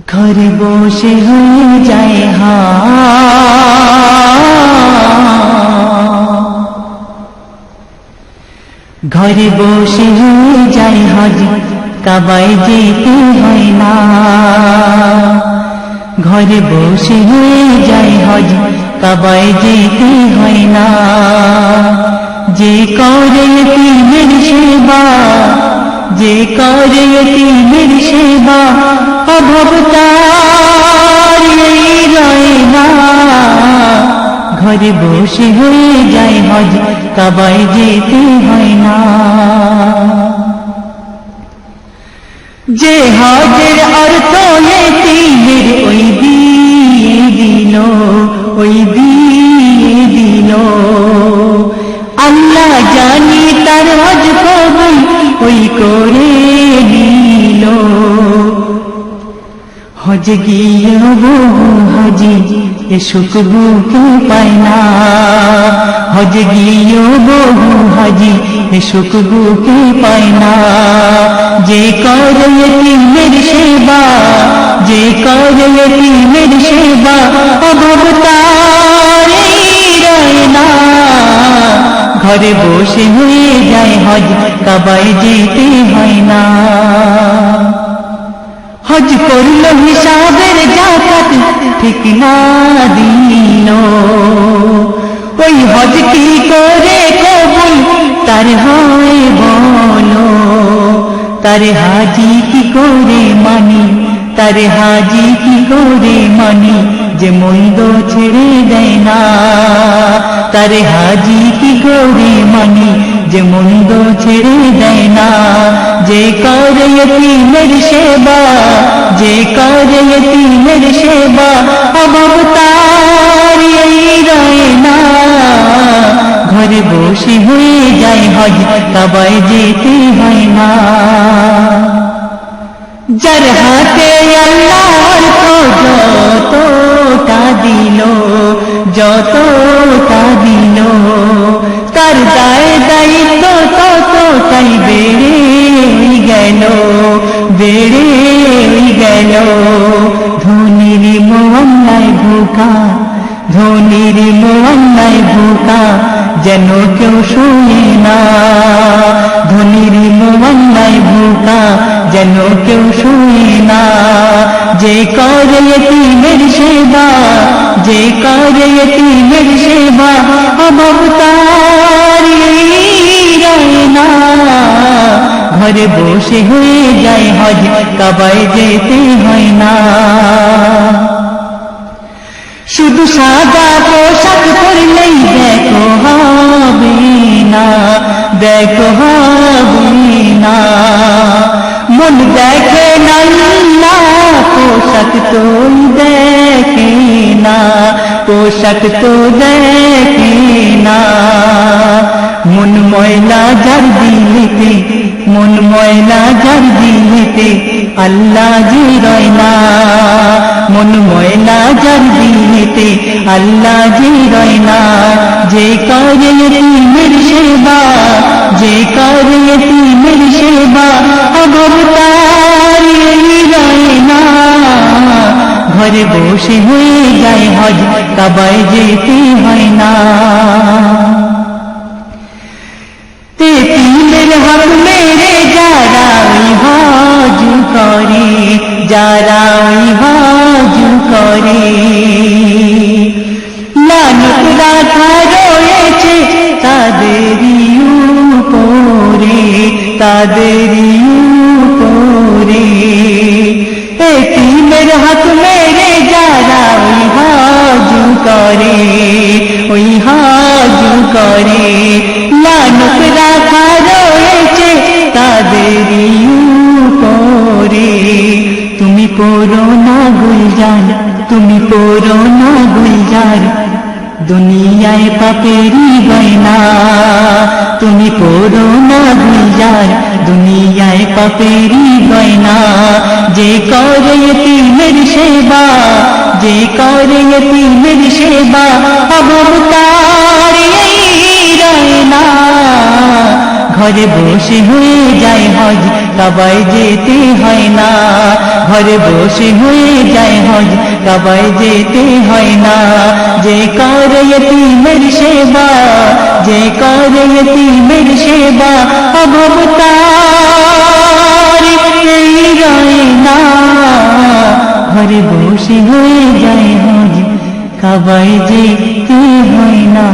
ঘরে বসে হয়ে যায় ঘরে বসে হয়ে যায় হজ, কাবায় যেতে হয় না। ঘরে বসে হয়ে যায় হজ, কাবায় যেতে হয় না। যে করে ইয়তীমের সেবা, যে করে ইয়তীমের সেবা, অভাব তার এই রয় না। ঘরে বসে হয়ে যায় হজ, কাবায় যেতে হয় না। যে হজের অর্থ ইয়তীমের ওই দিয়ে দিল, ওই দিয়ে দিল। আল্লাহ জানি তার হজ কবুল ওই করে নিল। হজ গিয়ে বহু হাজি এ সুখ বুকে পায় না। হজ গিয়ে বহু হাজি এ সুখ বুকে পায় না। যে করে ইয়তীমের সেবা, যে করে ইয়তীমের সেবা, অভাব তার এই রয় না। ঘরে বসে হয়ে যায় হজ, কাবায় যেতে হয় না। হজ করল হিসাবের জাকাত ঠিক না দিল, ওই হজ কি করে কবুল তার হয় বলো। তার হাজি কি করে মানি, তার হাজি কি করে মানি, যে মন্দ ছেড়ে দেয় না। তার হাজি কি করে মানি, যে মন্দ ছেড়ে দেয় না। যে করে ইয়তীমের সেবা, যে করে ইয়তীমের সেবা, অভাব তার এই রয় না। ঘরে বসে হয়ে যায় হজ, কাবায় যেতে হয় না। যার হাতে আল্লাহর তো যতটা দিল, যতটা দিল, তার দায় দায়িত্ব ততটাই বেড়ে গেল, বেড়ে গেল। ধনীর মোয়াল্লায় ভুকা, ধনীর মোয়াল্লায় ভুকা, যেন কেউ শুনে না। ধনীর মোয়াল্লায় ভুকা, যেন কেউ শুনে না। যে করে ইয়তীমের সেবা, যে করে ইয়তীমের সেবা, অভাব তার এই রয় না। ঘরে বসে হয়ে যায় হজ, কাবায় যেতে হয় না। শুধু সাদা পোশাক পরলেই দেখো হবে না, দেখো হবে না। মন দেখে না আল্লাহ, পোশাক তো দেখে না, পোশাক তো দেখে না। মন ময়লা যার দিলেতে, মন ময়লা যার দিলেতে, আল্লাহ জি রয় না। মন ময়লা যার দিলেতে, আল্লাহ জি রয় না। যে করে ইয়তীমের সেবা, যে করে ইয়তীমের সেবা, অভাব তার এই রয় না। ঘরে বসে হয়ে যায় হজ, কাবায় যেতে হয় না। ইয়তীমের হক মেরে যারা ওই হজ করে, যারা ওই হজ করে, লানত রাখা রয়েছে তাদেরই উপরে, তাদেরই উপরে। ইয়তীমের হক মেরে যারা ওই হজ করে, ওই হজ করে, লানত রাখা রয়েছে তাদেরই উপরে। তুমি পড়ো না গুলজার, তুমি পড়ো না গুলজার, দুনিয়ায় পাপেরই গয়না। তুমি পড়ো না গুলজার, দুনিয়ায় পাপেরই গয়না। যে করে ইয়তীমের সেবা, যে করে ইয়তীমের সেবা, অভাব তার এই রয় না। ঘরে বসে হয়ে যায় হজ, কাবায় যেতে হয় না। ঘরে বসে হয়ে যায় হজ কাবায় যেতে হয় না যে করে ইয়তীমের সেবা যে করে ইয়তীমের সেবা অভাব তার এই রয় না ঘরে বসে হয়ে যায় হজ কাবায় যেতে হয় না